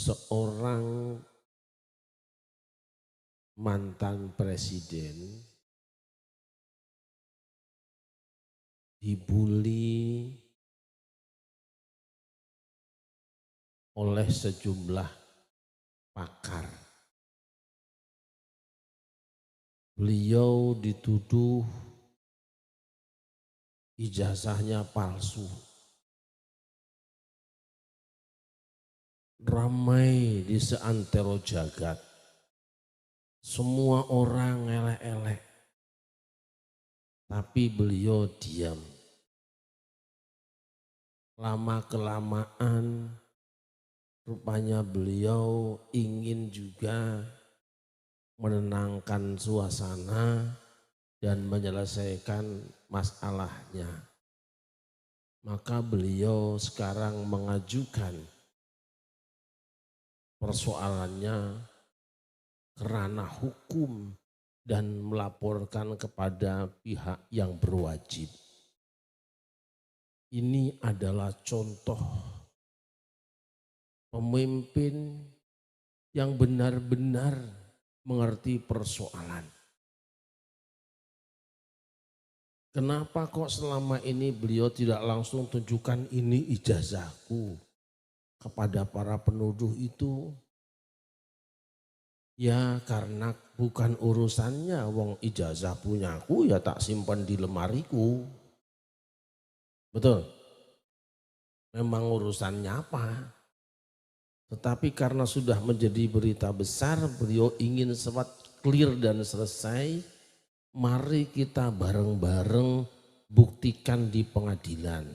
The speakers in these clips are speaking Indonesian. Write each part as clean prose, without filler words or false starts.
seorang mantan presiden dibully oleh sejumlah pakar. Beliau dituduh ijazahnya palsu. Ramai di seantero jagat. Semua orang elek-elek. Tapi beliau diam. Lama-kelamaan rupanya beliau ingin juga menenangkan suasana dan menyelesaikan masalahnya. Maka beliau sekarang mengajukan persoalannya kerana hukum dan melaporkan kepada pihak yang berwajib. Ini adalah contoh pemimpin yang benar-benar mengerti persoalan. Kenapa kok selama ini beliau tidak langsung tunjukkan ini ijazahku kepada para penuduh itu? Ya karena bukan urusannya, wong ijazah punyaku ya tak simpan di lemariku. Betul? Memang urusannya apa? Tetapi karena sudah menjadi berita besar, beliau ingin cepat clear dan selesai. Mari kita bareng-bareng buktikan di pengadilan.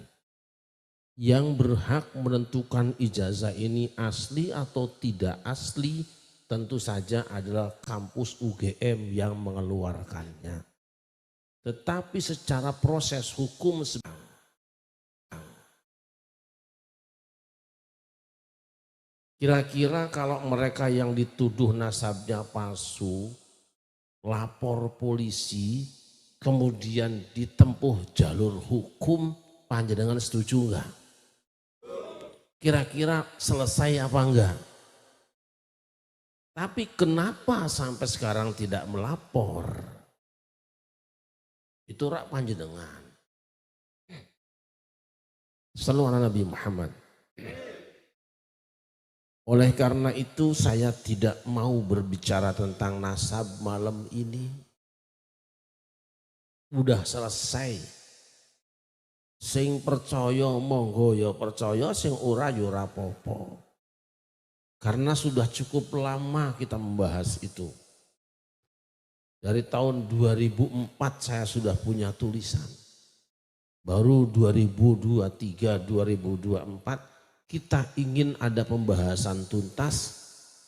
Yang berhak menentukan ijazah ini asli atau tidak asli tentu saja adalah kampus UGM yang mengeluarkannya. Tetapi secara proses hukum kira-kira kalau mereka yang dituduh nasabnya palsu, lapor polisi, kemudian ditempuh jalur hukum, panjenengan setuju enggak? Kira-kira selesai apa enggak? Tapi kenapa sampai sekarang tidak melapor? Itu rak panjenengan. Sallu ala Nabi Muhammad. Oleh karena itu saya tidak mau berbicara tentang nasab malam ini. Udah selesai. Sing percaya monggo ya percaya, sing ora ya ora apa-apa. Karena sudah cukup lama kita membahas itu. Dari tahun 2004 saya sudah punya tulisan. Baru 2023, 2024 kita ingin ada pembahasan tuntas.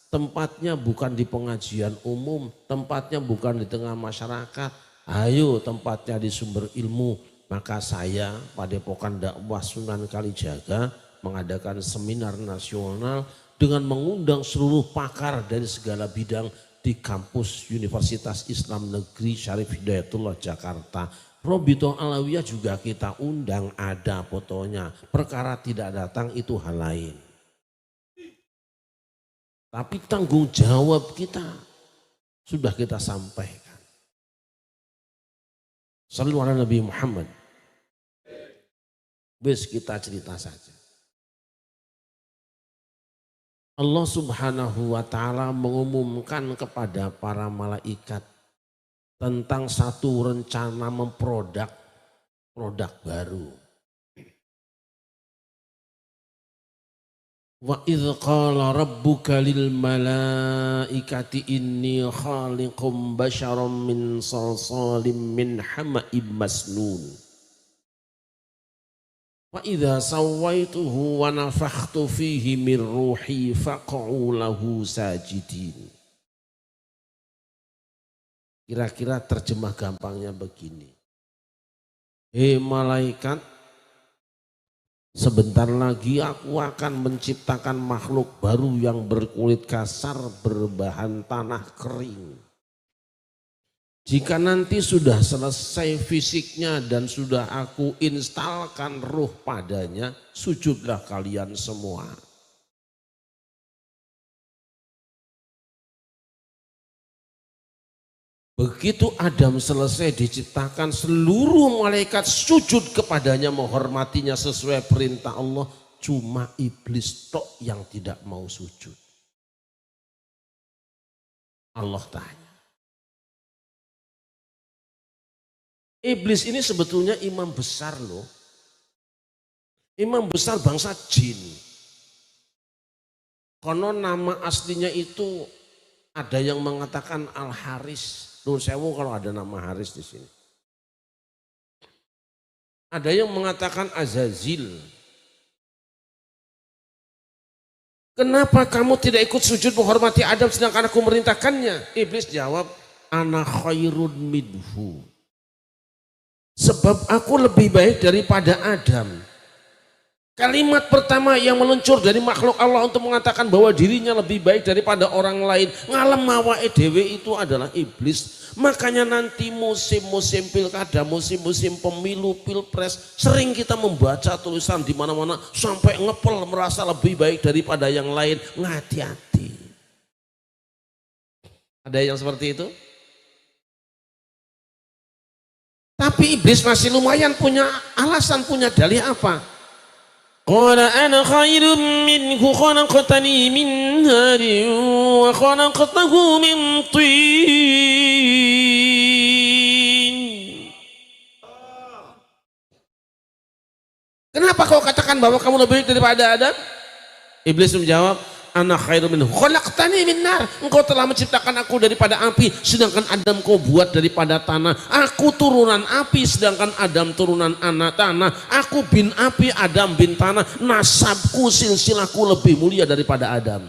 Tempatnya bukan di pengajian umum, tempatnya bukan di tengah masyarakat. Ayo tempatnya di sumber ilmu. Maka saya Padepokan Dakwah Sunan Kalijaga mengadakan seminar nasional dengan mengundang seluruh pakar dari segala bidang di kampus Universitas Islam Negeri Syarif Hidayatullah Jakarta. Robito Alawiyah juga kita undang, ada fotonya. Perkara tidak datang itu hal lain. Tapi tanggung jawab kita sudah kita sampaikan. Sallu ala Nabi Muhammad. Wis kita cerita saja. Allah Subhanahu wa ta'ala mengumumkan kepada para malaikat tentang satu rencana produk baru. Wa idh qala rabbuka lil malaikati inni khaliqum basharam min salsalim min hama'im masnun. Wa idza sawaituhu wa nafakhtu fihi min ruhi faq'u lahu sajidin. Kira-kira terjemah gampangnya begini. Hei malaikat, sebentar lagi aku akan menciptakan makhluk baru yang berkulit kasar berbahan tanah kering. Jika nanti sudah selesai fisiknya dan sudah aku instalkan ruh padanya, sujudlah kalian semua. Begitu Adam selesai diciptakan, seluruh malaikat sujud kepadanya, menghormatinya sesuai perintah Allah. Cuma iblis tok yang tidak mau sujud. Allah tanya. Iblis ini sebetulnya imam besar loh. Imam besar bangsa jin. Konon nama aslinya itu ada yang mengatakan Al-Haris. Nuhun sewu kalau ada nama Haris di sini. Ada yang mengatakan Azazil. Kenapa kamu tidak ikut sujud menghormati Adam sedangkan aku merintahkannya? Iblis jawab, ana khairun minhu. Sebab aku lebih baik daripada Adam. Kalimat pertama yang meluncur dari makhluk Allah untuk mengatakan bahwa dirinya lebih baik daripada orang lain, ngalem awake dhewe, itu adalah iblis. Makanya nanti musim-musim pilkada, musim-musim pemilu, pilpres, sering kita membaca tulisan di mana-mana sampai ngepel merasa lebih baik daripada yang lain. Hati-hati. Ada yang seperti itu? Tapi iblis masih lumayan punya alasan, punya dalih apa? Qala ana khairun minhu khalaqtani min narin wa khalaqtahu min tin. Kenapa kau katakan bahwa kamu lebih baik daripada Adam? Iblis menjawab, ana khairun minhu khalaqtani min nar. Engkau telah menciptakan aku daripada api, sedangkan Adam kau buat daripada tanah. Aku turunan api, sedangkan Adam turunan anak tanah. Aku bin api, Adam bin tanah. Nasabku, silsilahku lebih mulia daripada Adam.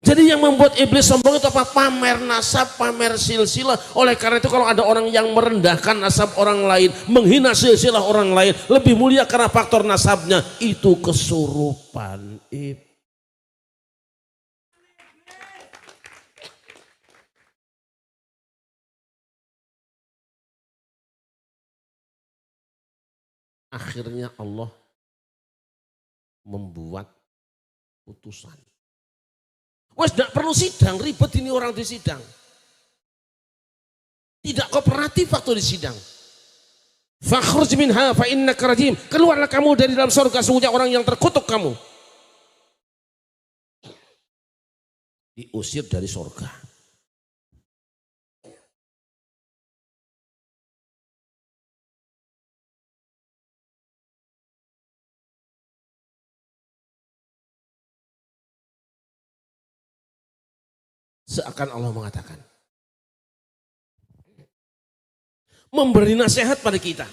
Jadi yang membuat iblis sombong itu apa? Pamer nasab, pamer silsilah. Oleh karena itu kalau ada orang yang merendahkan nasab orang lain, menghina silsilah orang lain, lebih mulia karena faktor nasabnya, itu kesurupan iblis. Akhirnya Allah membuat putusan. Wes tidak perlu sidang, ribet ini orang di sidang. Tidak kooperatif waktu di sidang. Fakhruj minha fa innaka rajim. Keluarlah kamu dari dalam surga, sungguhnya orang yang terkutuk kamu. Diusir dari surga. Seakan Allah mengatakan, memberi nasihat pada kita.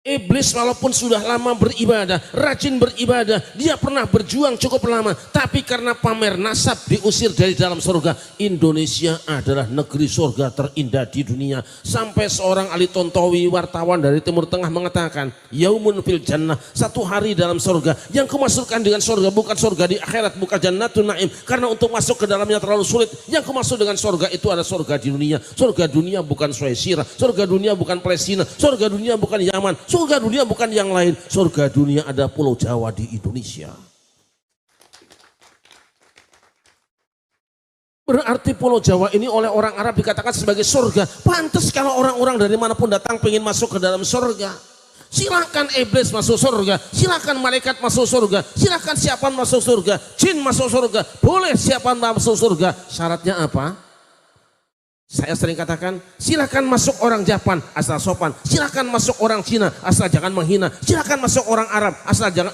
Iblis walaupun sudah lama beribadah, rajin beribadah, dia pernah berjuang cukup lama, tapi karena pamer nasab diusir dari dalam surga. Indonesia adalah negeri surga terindah di dunia. Sampai seorang Ali Tontowi, wartawan dari Timur Tengah, mengatakan, yaumun fil jannah, satu hari dalam surga. Yang kumasukkan dengan surga bukan surga di akhirat, bukan jannatun naim, karena untuk masuk ke dalamnya terlalu sulit. Yang kumasuk dengan surga itu adalah surga di dunia. Surga dunia bukan Swaziland, surga dunia bukan Palestina, surga dunia bukan Yaman, surga dunia bukan yang lain. Surga dunia ada Pulau Jawa di Indonesia. Berarti Pulau Jawa ini oleh orang Arab dikatakan sebagai surga. Pantas kalau orang-orang dari manapun datang pengen masuk ke dalam surga. Silakan iblis masuk surga, silakan malaikat masuk surga, silakan siapa masuk surga, jin masuk surga, boleh siapa masuk surga. Syaratnya apa? Saya sering katakan, silakan masuk orang Japan asal sopan, silakan masuk orang Cina asal jangan menghina, silakan masuk orang Arab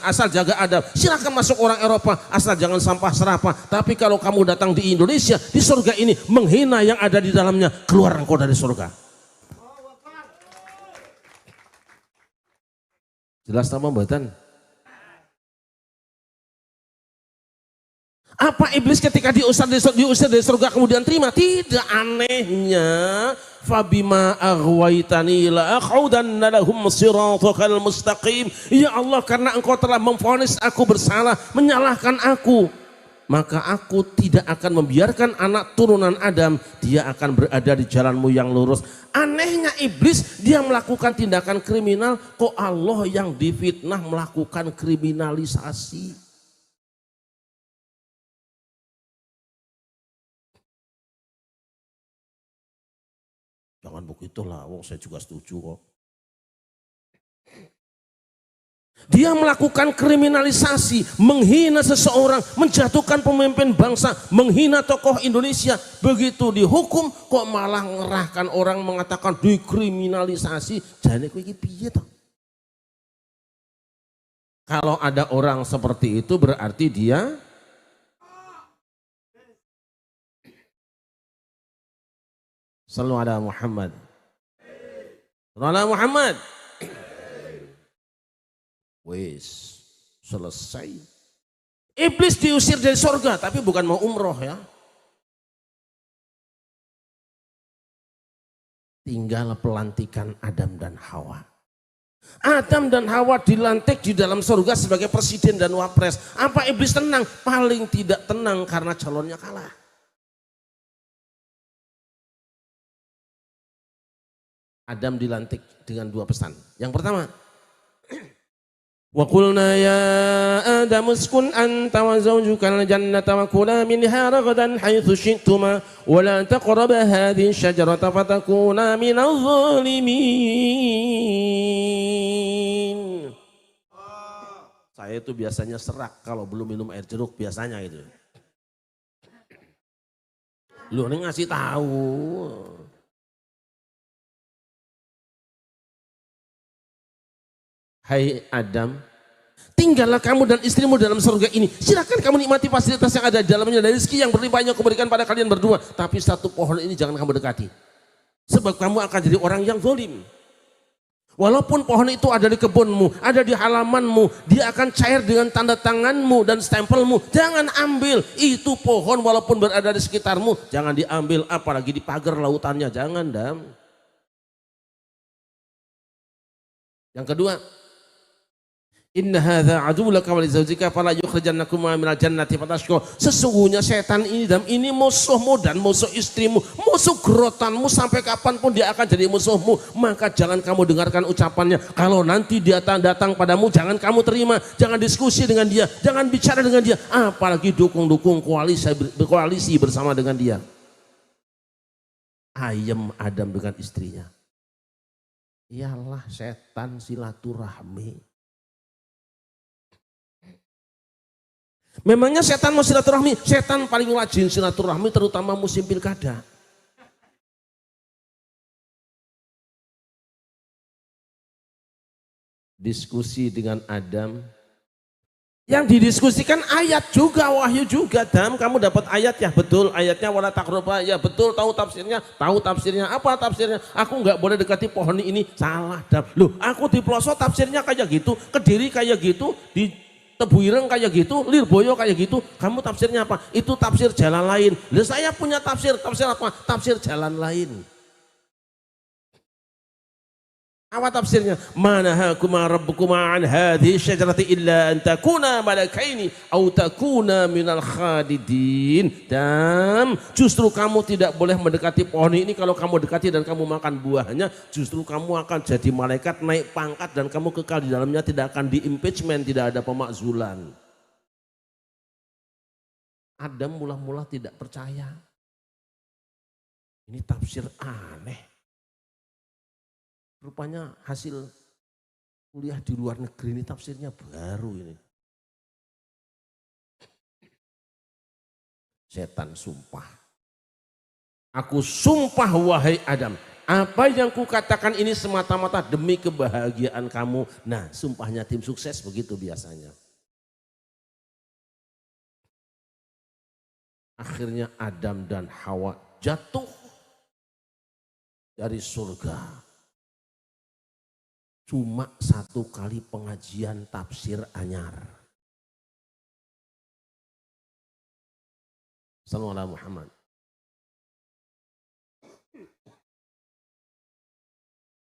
asal jaga adab, silakan masuk orang Eropa asal jangan sampah serapah. Tapi kalau kamu datang di Indonesia, di surga ini menghina yang ada di dalamnya, keluar engkau dari surga. Jelas nama mboten? Apa iblis ketika diusir dari surga kemudian terima? Tidak, anehnya fabima aghwaytani la aqudanna lahum siratal mustaqim. Ya Allah, karena engkau telah memvonis aku bersalah, menyalahkan aku, maka aku tidak akan membiarkan anak turunan Adam, dia akan berada di jalanmu yang lurus. Anehnya iblis, dia melakukan tindakan kriminal, kok Allah yang difitnah melakukan kriminalisasi. Jangan begitulah, wong saya juga setuju kok. Dia melakukan kriminalisasi, menghina seseorang, menjatuhkan pemimpin bangsa, menghina tokoh Indonesia. Begitu dihukum kok malah ngerahkan orang mengatakan dikriminalisasi. Jane kowe iki piye toh? Kalau ada orang seperti itu berarti dia selalu ada Muhammad. Selalu ada Muhammad. Wis selesai. Iblis diusir dari surga tapi bukan mau umroh ya. Tinggal pelantikan Adam dan Hawa. Adam dan Hawa dilantik di dalam surga sebagai presiden dan wapres. Apa iblis tenang? Paling tidak tenang karena calonnya kalah. Adam dilantik dengan dua pesan. Yang pertama, wa qulna ya Adam uskun anta wa zawjuka al-jannata wa kula minha ragadan haitsu syi'tuma wa la taqraba hadhihi syajarata fatakuna minadh dhalimin. Saya itu biasanya serak kalau belum minum air jeruk biasanya itu. Lu ini ngasih tahu. Hai Adam, tinggallah kamu dan istrimu dalam surga ini. Silakan kamu nikmati fasilitas yang ada di dalamnya dari rezeki yang berlimpah yang aku berikan pada kalian berdua. Tapi satu pohon ini jangan kamu dekati. Sebab kamu akan jadi orang yang zalim. Walaupun pohon itu ada di kebunmu, ada di halamanmu, dia akan cair dengan tanda tanganmu dan stempelmu. Jangan ambil itu pohon walaupun berada di sekitarmu. Jangan diambil apalagi di pagar lautannya. Jangan, Dam. Yang kedua, inna hadza aduwwaka wa li zawjika fala yukhrijannakuma minal jannati fatashqa. Sesungguhnya setan ini dan ini musuhmu dan musuh istrimu, musuh gerotanmu sampai kapanpun dia akan jadi musuhmu. Maka jangan kamu dengarkan ucapannya. Kalau nanti dia datang padamu jangan kamu terima, jangan diskusi dengan dia, jangan bicara dengan dia, apalagi dukung koalisi bersama dengan dia. Ayem Adam dengan istrinya. Iyalah setan silaturahmi. Memangnya setan mau silaturahmi? Setan paling rajin silaturahmi terutama musim pilkada. Diskusi dengan Adam. Yang didiskusikan ayat juga, wahyu juga. Adam, kamu dapat ayat ya? Betul, ayatnya wala taqrabu. Ya betul, tahu tafsirnya? Tahu tafsirnya. Apa tafsirnya? Aku nggak boleh dekati pohon ini. Salah, Adam. Loh, aku di pelosok tafsirnya kayak gitu, Kediri kayak gitu, di Tebu Ireng kayak gitu, Lirboyo kayak gitu. Kamu tafsirnya apa? Itu tafsir jalan lain. Lah saya punya tafsir apa? Tafsir jalan lain. Apa tafsirnya? Manahakuma rabbukuma an hadhihi syajarati illa an takuna malakaini aw takuna minal khadidin. Dan justru kamu tidak boleh mendekati pohon ini. Kalau kamu dekati dan kamu makan buahnya, justru kamu akan jadi malaikat naik pangkat dan kamu kekal di dalamnya, tidak akan di-impeachment, tidak ada pemakzulan. Adam mula-mula tidak percaya. Ini tafsir aneh. Rupanya hasil kuliah di luar negeri ini tafsirnya baru ini. Setan sumpah. Aku sumpah wahai Adam, apa yang kukatakan ini semata-mata demi kebahagiaan kamu. Nah, sumpahnya tim sukses begitu biasanya. Akhirnya Adam dan Hawa jatuh dari surga. Cuma satu kali pengajian tafsir anyar. Sallallahu Muhammad.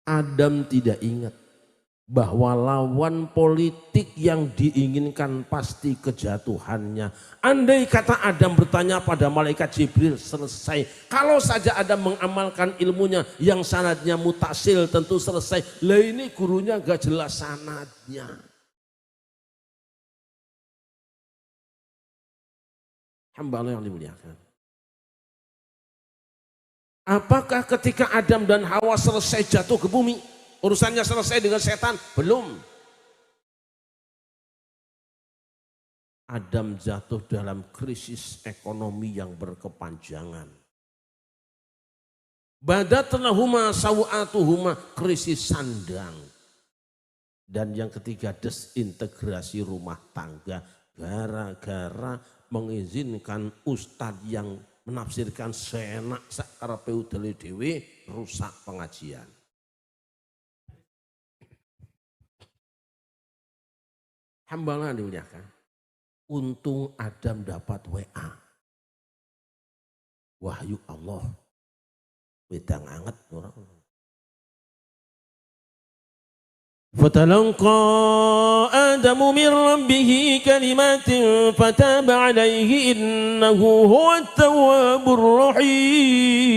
Adam tidak ingat bahwa lawan politik yang diinginkan pasti kejatuhannya. Andai kata Adam bertanya pada malaikat Jibril, selesai. Kalau saja Adam mengamalkan ilmunya yang sanadnya mutasil, tentu selesai. Lah ini gurunya gak jelas sanadnya. Hamba Allah yang dimuliakan. Apakah ketika Adam dan Hawa selesai jatuh ke bumi, urusannya selesai dengan setan? Belum. Adam jatuh dalam krisis ekonomi yang berkepanjangan. Badatlahuma sawatuhuma, krisis sandang. Dan yang ketiga, desintegrasi rumah tangga gara-gara mengizinkan ustadz yang menafsirkan seenak sakarepe dhewe rusak pengajian. Hambalah dimuliakan. Untung Adam dapat WA. Wahyu Allah. Wedang anget orang. فتلقى آدم من ربه كلمات فتاب عليه إنه هو التواب الرحيم.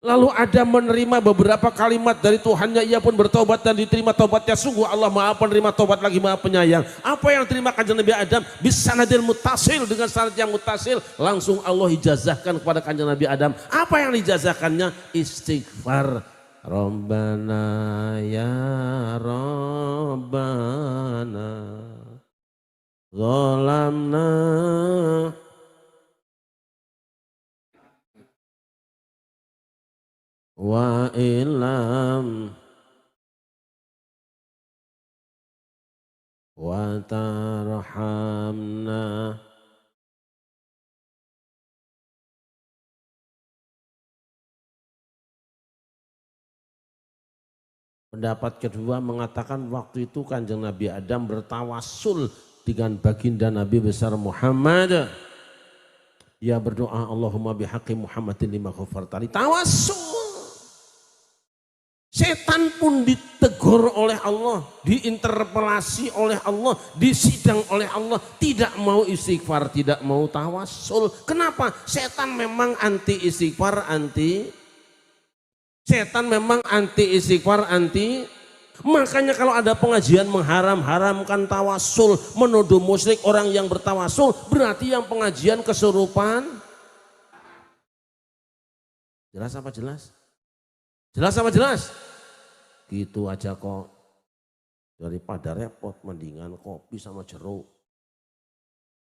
Lalu Adam menerima beberapa kalimat dari Tuhannya, ia pun bertobat dan diterima tobatnya. Sungguh Allah Maha penerima tobat lagi Maha penyayang. Apa yang terima kanjeng Nabi Adam? Bisanadil mutasil, dengan sanad yang mutasil. Langsung Allah ijazahkan kepada kanjeng Nabi Adam. Apa yang dijazahkannya? Istighfar. Rabbana ya Rabbana zalamna wa ilam wa tarhamna Pendapat kedua mengatakan waktu itu kanjeng Nabi Adam bertawassul dengan baginda Nabi besar Muhammad. Dia berdoa, Allahumma bihaqqi Muhammadin lima ghafartali. Tawassul. Setan pun ditegur oleh Allah, diinterpelasi oleh Allah, disidang oleh Allah. Tidak mau istighfar, tidak mau tawassul. Kenapa? Setan memang anti istighfar, Setan memang anti istighfar, Makanya kalau ada pengajian mengharam-haramkan tawasul, menuduh musyrik orang yang bertawasul, berarti yang pengajian kesurupan. Jelas apa jelas? Jelas apa jelas? Gitu aja kok. Daripada repot mendingan kopi sama jeruk.